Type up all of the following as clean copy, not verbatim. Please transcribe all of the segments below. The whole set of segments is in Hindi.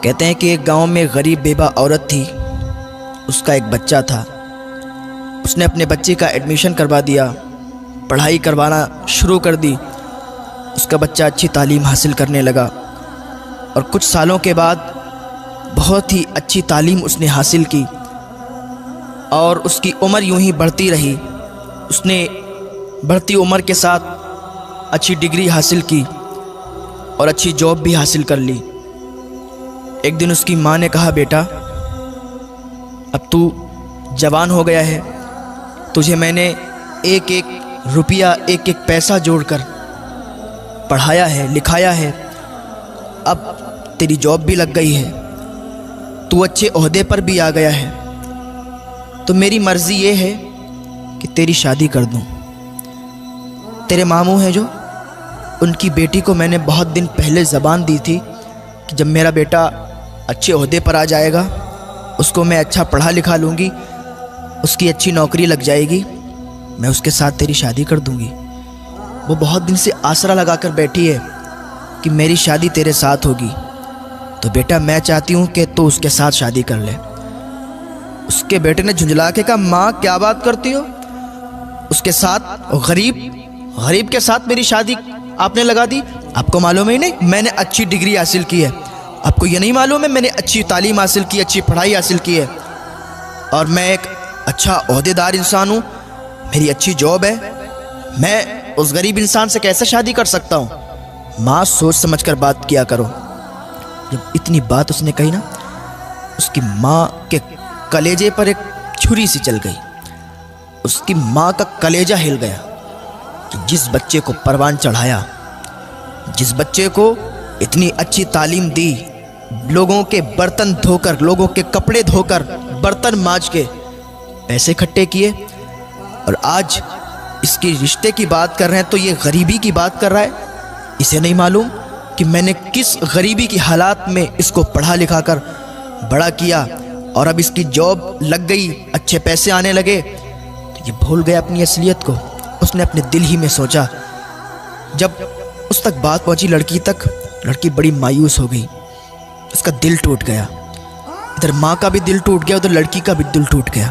कहते हैं कि एक गांव में गरीब बेवा औरत थी। उसका एक बच्चा था। उसने अपने बच्चे का एडमिशन करवा दिया, पढ़ाई करवाना शुरू कर दी। उसका बच्चा अच्छी तालीम हासिल करने लगा और कुछ सालों के बाद बहुत ही अच्छी तालीम उसने हासिल की और उसकी उम्र यूं ही बढ़ती रही। उसने बढ़ती उम्र के साथ अच्छी डिग्री हासिल की और अच्छी जॉब भी हासिल कर ली। एक दिन उसकी माँ ने कहा, बेटा अब तू जवान हो गया है, तुझे मैंने एक एक रुपया एक एक पैसा जोड़कर पढ़ाया है, लिखाया है। अब तेरी जॉब भी लग गई है, तू अच्छे ओहदे पर भी आ गया है, तो मेरी मर्ज़ी ये है कि तेरी शादी कर दूं। तेरे मामू हैं जो, उनकी बेटी को मैंने बहुत दिन पहले ज़बान दी थी कि जब मेरा बेटा अच्छे ओहदे पर आ जाएगा, उसको मैं अच्छा पढ़ा लिखा लूँगी, उसकी अच्छी नौकरी लग जाएगी, मैं उसके साथ तेरी शादी कर दूँगी। वो बहुत दिन से आसरा लगा कर बैठी है कि मेरी शादी तेरे साथ होगी, तो बेटा मैं चाहती हूँ कि तू उसके साथ शादी कर ले। उसके बेटे ने झुंझला के कहा, माँ क्या बात करती हो, उसके साथ गरीब के साथ मेरी शादी आपने लगा दी? आपको मालूम ही नहीं मैंने अच्छी डिग्री हासिल की है? आपको ये नहीं मालूम है मैंने अच्छी तालीम हासिल की, अच्छी पढ़ाई हासिल की है और मैं एक अच्छा ओहदेदार इंसान हूँ, मेरी अच्छी जॉब है, मैं उस गरीब इंसान से कैसे शादी कर सकता हूँ? माँ सोच समझ कर बात किया करो। जब इतनी बात उसने कही ना, उसकी माँ के कलेजे पर एक छुरी सी चल गई। उसकी माँ का कलेजा हिल गया कि जिस बच्चे को परवान चढ़ाया, जिस बच्चे को इतनी अच्छी तालीम दी, लोगों के बर्तन धोकर, लोगों के कपड़े धोकर, बर्तन मांज के पैसे इकट्ठे किए, और आज इसके रिश्ते की बात कर रहे हैं तो ये गरीबी की बात कर रहा है। इसे नहीं मालूम कि मैंने किस गरीबी की हालात में इसको पढ़ा लिखा कर बड़ा किया और अब इसकी जॉब लग गई, अच्छे पैसे आने लगे, तो ये भूल गया अपनी असलियत को। उसने अपने दिल ही में सोचा। जब उस तक बात पहुंची लड़की तक, लड़की बड़ी मायूस हो गई, उसका दिल टूट गया। इधर माँ का भी दिल टूट गया, उधर लड़की का भी दिल टूट गया।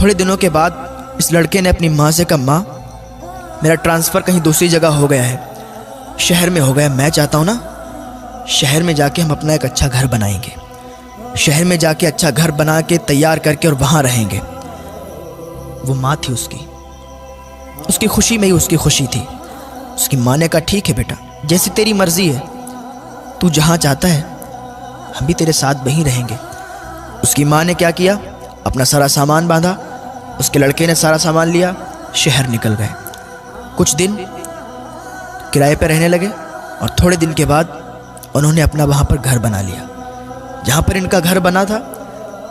थोड़े दिनों के बाद इस लड़के ने अपनी माँ से कहा, माँ मेरा ट्रांसफ़र कहीं दूसरी जगह हो गया है, शहर में हो गया, मैं चाहता हूँ ना शहर में जाके हम अपना एक अच्छा घर बनाएंगे, शहर में जाके अच्छा घर बना के तैयार करके और वहाँ रहेंगे। वो माँ थी उसकी खुशी में ही उसकी खुशी थी। उसकी माँ ने कहा, ठीक है बेटा, जैसी तेरी मर्ज़ी है, तू जहाँ चाहता है हम भी तेरे साथ वहीं रहेंगे। उसकी माँ ने क्या किया, अपना सारा सामान बांधा, उसके लड़के ने सारा सामान लिया, शहर निकल गए। कुछ दिन किराए पर रहने लगे और थोड़े दिन के बाद उन्होंने अपना वहाँ पर घर बना लिया। जहाँ पर इनका घर बना था,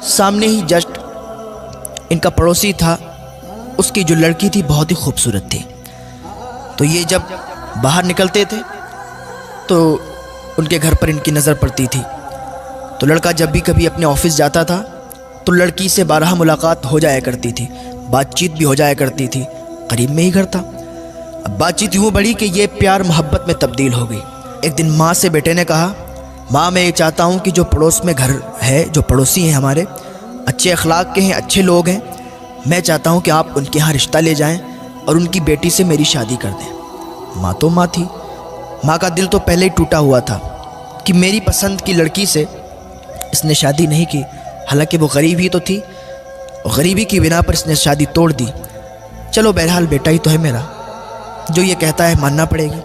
सामने ही जस्ट इनका पड़ोसी था, उसकी जो लड़की थी बहुत ही खूबसूरत थी। तो ये जब बाहर निकलते थे तो उनके घर पर इनकी नज़र पड़ती थी। तो लड़का जब भी कभी अपने ऑफिस जाता था तो लड़की से बारहा मुलाकात हो जाया करती थी, बातचीत भी हो जाया करती थी, करीब में ही घर था। अब बातचीत यूँ बढ़ी कि ये प्यार मोहब्बत में तब्दील हो गई। एक दिन माँ से बेटे ने कहा, माँ मैं ये चाहता हूँ कि जो पड़ोस में घर है, जो पड़ोसी हैं हमारे, अच्छे अखलाक के हैं, अच्छे लोग हैं, मैं चाहता हूँ कि आप उनके यहाँ रिश्ता ले जाएं और उनकी बेटी से मेरी शादी कर दें। माँ तो माँ थी, माँ का दिल तो पहले ही टूटा हुआ था कि मेरी पसंद की लड़की से इसने शादी नहीं की। हालांकि वो गरीब ही तो थी, गरीबी की बिना पर इसने शादी तोड़ दी। चलो बहरहाल बेटा ही तो है मेरा, जो ये कहता है मानना पड़ेगी।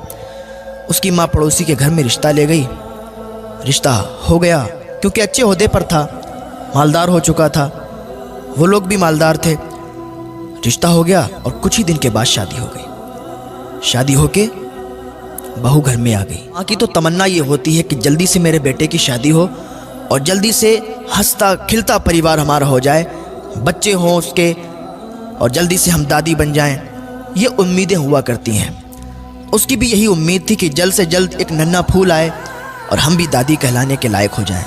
उसकी माँ पड़ोसी के घर में रिश्ता ले गई। रिश्ता हो गया, क्योंकि अच्छे ओहदे पर था, मालदार हो चुका था, वो लोग भी मालदार थे। रिश्ता हो गया और कुछ ही दिन के बाद शादी हो गई। शादी होके बहू घर में आ गई। माँ की तो तमन्ना ये होती है कि जल्दी से मेरे बेटे की शादी हो और जल्दी से हंसता खिलता परिवार हमारा हो जाए, बच्चे हों उसके, और जल्दी से हम दादी बन जाएं। ये उम्मीदें हुआ करती हैं। उसकी भी यही उम्मीद थी कि जल्द से जल्द एक नन्हा फूल आए और हम भी दादी कहलाने के लायक हो जाएं।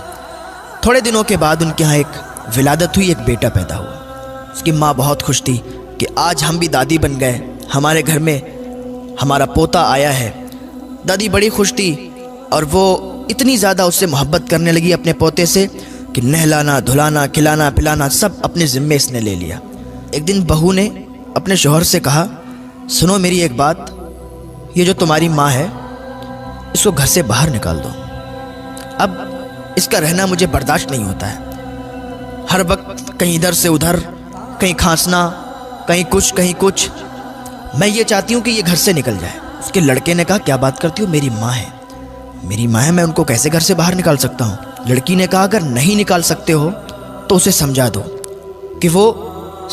थोड़े दिनों के बाद उनके यहाँ एक विलादत हुई, एक बेटा पैदा हुआ। उसकी माँ बहुत खुश थी कि आज हम भी दादी बन गए, हमारे घर में हमारा पोता आया है। दादी बड़ी खुश थी और वो इतनी ज़्यादा उससे मोहब्बत करने लगी अपने पोते से कि नहलाना धुलाना खिलाना पिलाना सब अपने ज़िम्मे इसने ले लिया। एक दिन बहू ने अपने शौहर से कहा, सुनो मेरी एक बात, ये जो तुम्हारी माँ है इसको घर से बाहर निकाल दो। अब इसका रहना मुझे बर्दाश्त नहीं होता है। हर वक्त कहीं इधर से उधर, कहीं खांसना, कहीं कुछ। मैं ये चाहती हूँ कि ये घर से निकल जाए। उसके लड़के ने कहा, क्या बात करती हो, मेरी माँ है, मैं उनको कैसे घर से बाहर निकाल सकता हूँ। लड़की ने कहा, अगर नहीं निकाल सकते हो तो उसे समझा दो कि वो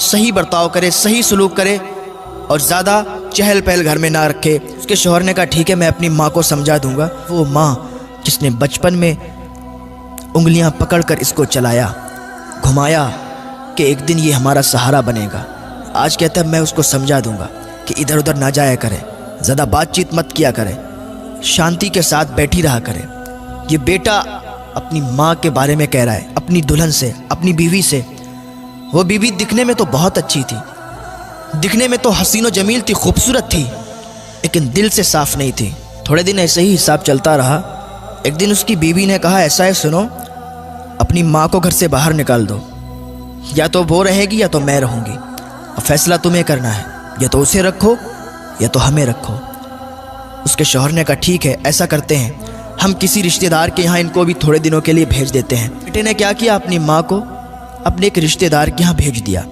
सही बर्ताव करे, सही सलूक करे और ज़्यादा चहल पहल घर में ना रखे। उसके शौहर ने कहा, ठीक है, मैं अपनी माँ को समझा दूंगा। वो माँ जिसने बचपन में उंगलियां पकड़कर इसको चलाया, घुमाया कि एक दिन ये हमारा सहारा बनेगा, आज कहता है मैं उसको समझा दूंगा कि इधर उधर ना जाया करे, ज़्यादा बातचीत मत किया करे, शांति के साथ बैठी रहा करे। ये बेटा अपनी माँ के बारे में कह रहा है, अपनी दुल्हन से, अपनी बीवी से। वो बीवी दिखने में तो बहुत अच्छी थी, दिखने में तो हसीनो जमील थी, खूबसूरत थी, लेकिन दिल से साफ नहीं थी। थोड़े दिन ऐसे ही हिसाब चलता रहा। एक दिन उसकी बीवी ने कहा, ऐसा है सुनो, अपनी माँ को घर से बाहर निकाल दो, या तो वो रहेगी या तो मैं रहूँगी, अब फैसला तुम्हें करना है, या तो उसे रखो या तो हमें रखो। उसके शौहर ने कहा, ठीक है, ऐसा करते हैं, हम किसी रिश्तेदार के यहाँ इनको भी थोड़े दिनों के लिए भेज देते हैं। बेटे ने क्या किया, अपनी माँ को अपने एक रिश्तेदार के यहाँ भेज दिया।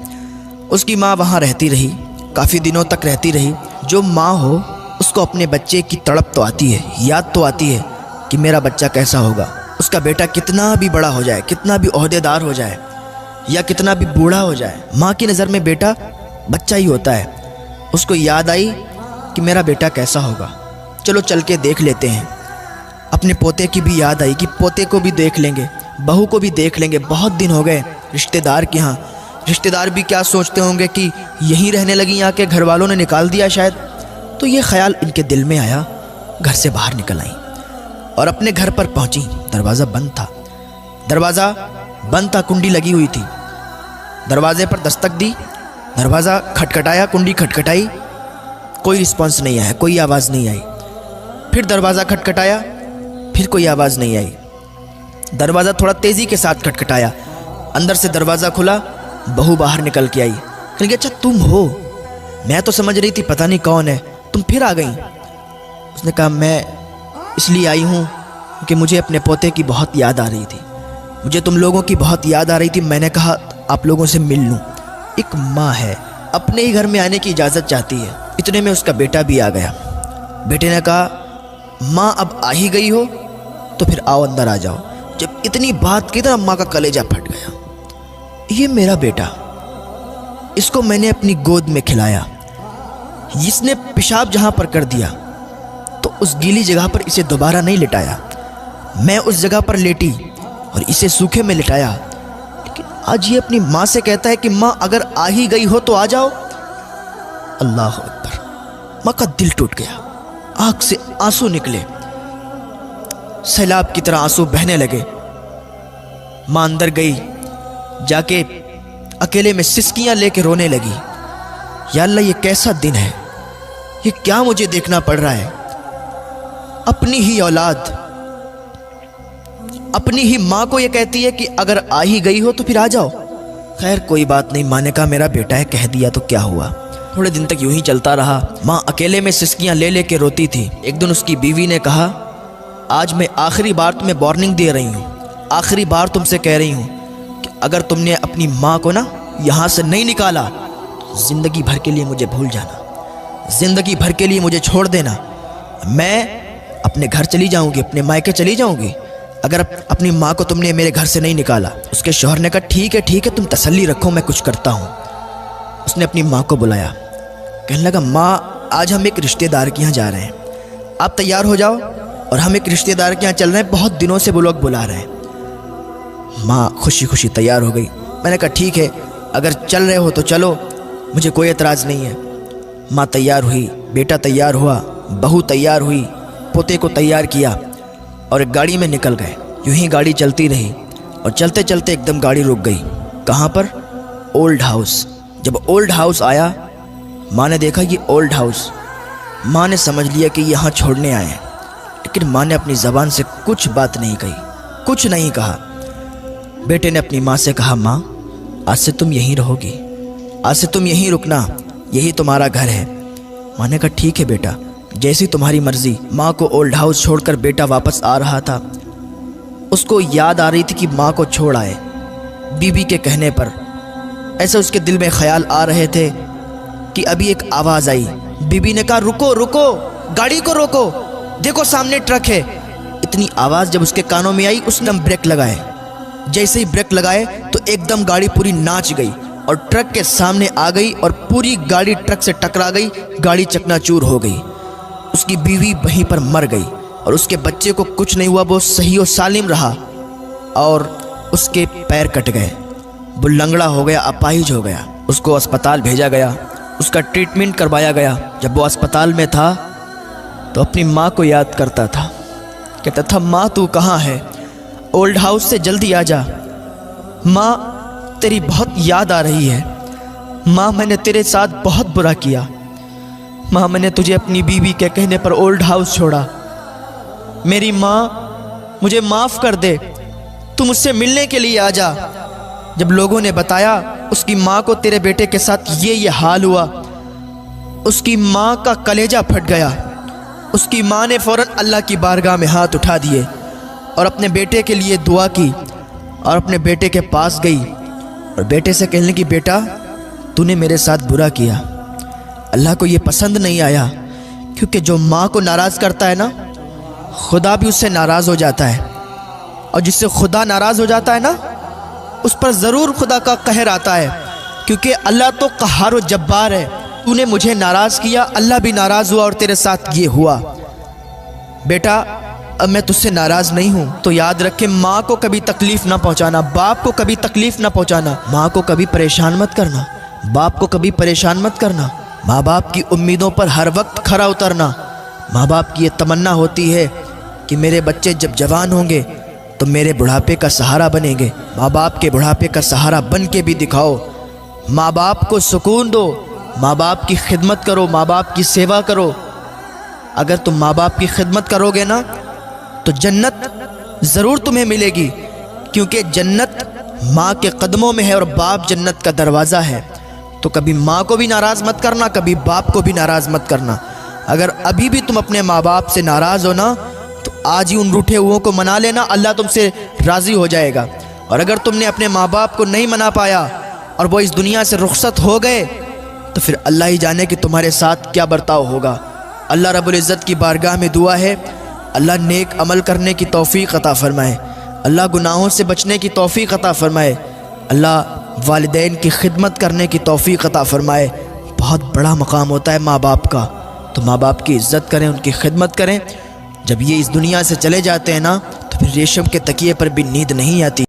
उसकी माँ वहाँ रहती रही, काफ़ी दिनों तक रहती रही। जो माँ हो उसको अपने बच्चे की तड़प तो आती है, याद तो आती है कि मेरा बच्चा कैसा होगा। उसका बेटा कितना भी बड़ा हो जाए, कितना भी ओहदेदार हो जाए या कितना भी बूढ़ा हो जाए, माँ की नज़र में बेटा बच्चा ही होता है। उसको याद आई कि मेरा बेटा कैसा होगा, चलो चल के देख लेते हैं। अपने पोते की भी याद आई कि पोते को भी देख लेंगे, बहू को भी देख लेंगे, बहुत दिन हो गए रिश्तेदार के यहाँ। रिश्तेदार भी क्या सोचते होंगे कि यहीं रहने लगी, यहाँ के घर वालों ने निकाल दिया शायद। तो ये ख्याल इनके दिल में आया, घर से बाहर निकल आई और अपने घर पर पहुंची। दरवाज़ा बंद था, कुंडी लगी हुई थी। दरवाजे पर दस्तक दी, दरवाज़ा खटखटाया, कुंडी खटखटाई, कोई रिस्पॉन्स नहीं आया, कोई आवाज़ नहीं आई। फिर दरवाज़ा खटखटाया, फिर कोई आवाज़ नहीं आई। दरवाज़ा थोड़ा तेज़ी के साथ खटखटाया, अंदर से दरवाज़ा खुला, बहू बाहर निकल के आई। कही, अच्छा तुम हो, मैं तो समझ रही थी पता नहीं कौन है, तुम फिर आ गई। उसने कहा, मैं इसलिए आई हूँ कि मुझे अपने पोते की बहुत याद आ रही थी, मुझे तुम लोगों की बहुत याद आ रही थी। मैंने कहा आप लोगों से मिल लूँ। एक माँ है, अपने ही घर में आने की इजाज़त चाहती है। इतने में उसका बेटा भी आ गया। बेटे ने कहा, माँ अब आ ही गई हो तो फिर आओ, अंदर आ जाओ। जब इतनी बात की तो अम्मा का कलेजा फट गया। ये मेरा बेटा, इसको मैंने अपनी गोद में खिलाया, इसने पेशाब जहाँ पर कर दिया तो उस गीली जगह पर इसे दोबारा नहीं लिटाया। मैं उस जगह पर लेटी और इसे सूखे में लिटाया। लेकिन आज ये अपनी माँ से कहता है कि माँ अगर आ ही गई हो तो आ जाओ। अल्लाह अकबर। माँ का दिल टूट गया, आँख से आंसू निकले, सैलाब की तरह आंसू बहने लगे। माँ अंदर गई, जाके अकेले में सिसकियां लेके रोने लगी। या अल्लाह, ये कैसा दिन है, ये क्या मुझे देखना पड़ रहा है। अपनी ही औलाद, अपनी ही माँ को ये कहती है कि अगर आ ही गई हो तो फिर आ जाओ। खैर कोई बात नहीं, माँ ने कहा मेरा बेटा है, कह दिया तो क्या हुआ। थोड़े दिन तक यूं ही चलता रहा। माँ अकेले में सिसकियां ले लेके रोती थी। एक दिन उसकी बीवी ने कहा, आज मैं आखिरी बार तुम्हें वार्निंग दे रही हूँ, आखिरी बार तुमसे कह रही हूँ कि अगर तुमने अपनी माँ को ना यहाँ से नहीं निकाला तो ज़िंदगी भर के लिए मुझे भूल जाना, ज़िंदगी भर के लिए मुझे छोड़ देना। मैं अपने घर चली जाऊँगी, अपने मायके चली जाऊँगी अगर अपनी माँ को तुमने मेरे घर से नहीं निकाला। उसके शौहर ने कहा, ठीक है तुम तसल्ली रखो, मैं कुछ करता हूँ। उसने अपनी माँ को बुलाया, कहने लगा, माँ आज हम एक रिश्तेदार के यहाँ जा रहे हैं, आप तैयार हो जाओ और हम एक रिश्तेदार के यहाँ चल रहे हैं, बहुत दिनों से वो लोग बुला रहे हैं। माँ खुशी खुशी तैयार हो गई। मैंने कहा ठीक है, अगर चल रहे हो तो चलो, मुझे कोई एतराज़ नहीं है। माँ तैयार हुई, बेटा तैयार हुआ, बहू तैयार हुई, पोते को तैयार किया और एक गाड़ी में निकल गए। यूं ही गाड़ी चलती रही और चलते चलते एकदम गाड़ी रुक गई। कहाँ पर? Old house. जब ओल्ड हाउस आया, माँ ने देखा ये ओल्ड हाउस। माँ ने समझ लिया कि यहाँ छोड़ने आए हैं, लेकिन माँ ने अपनी ज़बान से कुछ बात नहीं कही, कुछ नहीं कहा। बेटे ने अपनी माँ से कहा, माँ आज से तुम यहीं रहोगी, आज से तुम यहीं रुकना, यही तुम्हारा घर है। माँ ने कहा ठीक है बेटा, जैसी तुम्हारी मर्जी। माँ को ओल्ड हाउस छोड़कर बेटा वापस आ रहा था। उसको याद आ रही थी कि माँ को छोड़ आए बीबी के कहने पर। ऐसे उसके दिल में ख्याल आ रहे थे कि अभी एक आवाज़ आई। बीबी ने कहा रुको रुको, गाड़ी को रोको, देखो सामने ट्रक है। इतनी आवाज़ जब उसके कानों में आई, उसने ब्रेक लगाए। जैसे ही ब्रेक लगाए तो एकदम गाड़ी पूरी नाच गई और ट्रक के सामने आ गई और पूरी गाड़ी ट्रक से टकरा गई। गाड़ी चकनाचूर हो गई। उसकी बीवी वहीं पर मर गई और उसके बच्चे को कुछ नहीं हुआ, वो सही और सालिम रहा। और उसके पैर कट गए, वो लंगड़ा हो गया, अपाहिज हो गया। उसको अस्पताल भेजा गया, उसका ट्रीटमेंट करवाया गया। जब वो अस्पताल में था तो अपनी माँ को याद करता था, कहता था माँ तू कहाँ है, ओल्ड हाउस से जल्दी आ जा, माँ तेरी बहुत याद आ रही है, माँ मैंने तेरे साथ बहुत बुरा किया, माँ मैंने तुझे अपनी बीवी के कहने पर ओल्ड हाउस छोड़ा, मेरी माँ मुझे माफ़ कर दे, तू मुझसे मिलने के लिए आ जा। जब लोगों ने बताया उसकी माँ को तेरे बेटे के साथ ये हाल हुआ, उसकी माँ का कलेजा फट गया। उसकी माँ ने फ़ौरन अल्लाह की बारगाह में हाथ उठा दिए और अपने बेटे के लिए दुआ की और अपने बेटे के पास गई और बेटे से कहने की बेटा तूने मेरे साथ बुरा किया, अल्लाह को ये पसंद नहीं आया, क्योंकि जो माँ को नाराज़ करता है ना, खुदा भी उससे नाराज़ हो जाता है, और जिससे खुदा नाराज़ हो जाता है ना, उस पर ज़रूर खुदा का कहर आता है, क्योंकि अल्लाह तो क़हार व जब्बार है। तूने मुझे नाराज़ किया, अल्लाह भी नाराज़ हुआ और तेरे साथ ये हुआ। बेटा अब मैं तुझसे नाराज़ नहीं हूँ, तो याद रख के माँ को कभी तकलीफ़ ना पहुँचाना, बाप को कभी तकलीफ़ ना पहुँचाना, माँ को कभी परेशान मत करना, बाप को कभी परेशान मत करना। माँ बाप की उम्मीदों पर हर वक्त खरा उतरना। माँ बाप की ये तमन्ना होती है कि मेरे बच्चे जब जवान होंगे तो मेरे बुढ़ापे का सहारा बनेंगे। माँ बाप के बुढ़ापे का सहारा बन के भी दिखाओ। माँ बाप को सुकून दो, माँ बाप की खिदमत करो, माँ बाप की सेवा करो। अगर तुम माँ बाप की खिदमत करोगे ना तो जन्नत ज़रूर तुम्हें मिलेगी, क्योंकि जन्नत माँ के कदमों में है और बाप जन्नत का दरवाज़ा है। तो कभी माँ को भी नाराज़ मत करना, कभी बाप को भी नाराज़ मत करना। अगर अभी भी तुम अपने माँ बाप से नाराज़ हो ना, तो आज ही उन रूठे हुओं को मना लेना, अल्लाह तुमसे राज़ी हो जाएगा। और अगर तुमने अपने माँ बाप को नहीं मना पाया और वो इस दुनिया से रुखसत हो गए, तो फिर अल्लाह ही जाने कि तुम्हारे साथ क्या बर्ताव होगा। अल्लाह रब्बुल इज़्ज़त की बारगाह में दुआ है, अल्लाह नेक अमल करने की तौफ़ीक़ अता फ़रमाए, अल्लाह गुनाहों से बचने की तौफ़ीक़ अता फ़रमाए, अल्लाह वालिदैन की खिदमत करने की तौफ़ीक़ अता फ़रमाए। बहुत बड़ा मकाम होता है माँ बाप का, तो माँ बाप की इज़्ज़त करें, उनकी खिदमत करें। जब ये इस दुनिया से चले जाते हैं ना, तो फिर रेशम के तकिए पर भी नींद नहीं आती।